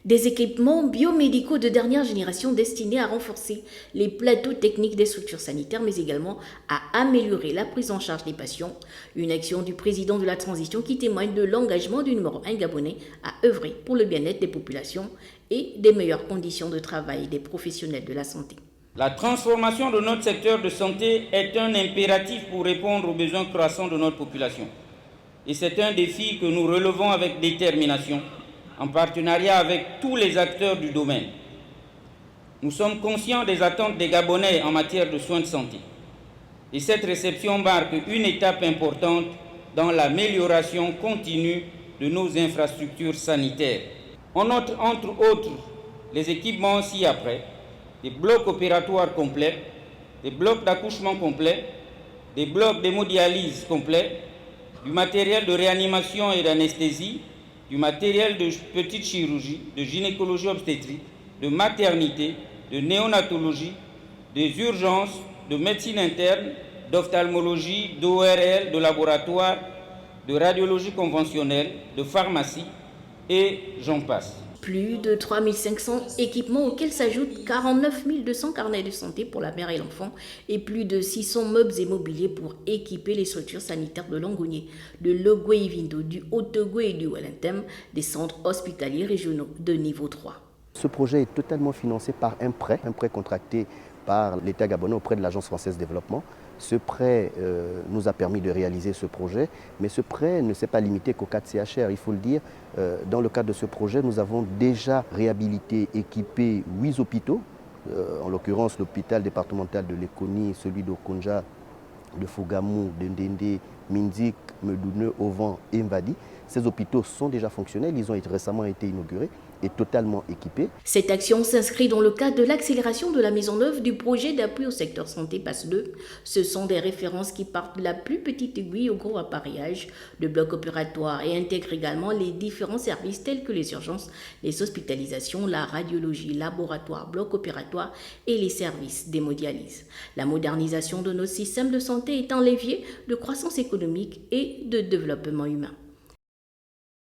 Des équipements biomédicaux de dernière génération destinés à renforcer les plateaux techniques des structures sanitaires, mais également à améliorer la prise en charge des patients. Une action du président de la transition qui témoigne de l'engagement du numéro 1 gabonais à œuvrer pour le bien-être des populations et des meilleures conditions de travail des professionnels de la santé. La transformation de notre secteur de santé est un impératif pour répondre aux besoins croissants de notre population. Et c'est un défi que nous relevons avec détermination, en partenariat avec tous les acteurs du domaine. Nous sommes conscients des attentes des Gabonais en matière de soins de santé. Et cette réception marque une étape importante dans l'amélioration continue de nos infrastructures sanitaires. On note entre autres les équipements ci-après, des blocs opératoires complets, des blocs d'accouchement complets, des blocs d'hémodialyse complets, du matériel de réanimation et d'anesthésie, du matériel de petite chirurgie, de gynécologie obstétrique, de maternité, de néonatologie, des urgences, de médecine interne, d'ophtalmologie, d'ORL, de laboratoire, de radiologie conventionnelle, de pharmacie et j'en passe. Plus de 3500 équipements auxquels s'ajoutent 49 200 carnets de santé pour la mère et l'enfant et plus de 600 meubles et mobiliers pour équiper les structures sanitaires de Longonier, de Logwe-Ivindo, du Haut-Togo et du Wellington, des centres hospitaliers régionaux de niveau 3. Ce projet est totalement financé par un prêt contracté par l'État gabonais auprès de l'Agence française de développement. Ce prêt nous a permis de réaliser ce projet, mais ce prêt ne s'est pas limité qu'au cas de CHR, il faut le dire. Dans le cadre de ce projet, nous avons déjà réhabilité, équipé 8 hôpitaux, en l'occurrence l'hôpital départemental de Lekoni, celui d'Okonja, de Fogamou, de Ndende, Minzik, Medoune, Ovan et Mvadi. Ces hôpitaux sont déjà fonctionnels, ils ont récemment été inaugurés et totalement équipés. Cette action s'inscrit dans le cadre de l'accélération de la mise en œuvre du projet d'appui au secteur santé PASS 2. Ce sont des références qui partent de la plus petite aiguille au gros appareillage de blocs opératoires et intègrent également les différents services tels que les urgences, les hospitalisations, la radiologie, laboratoire, blocs opératoires et les services d'hémodialyse. La modernisation de nos systèmes de santé est un levier de croissance économique et de développement humain.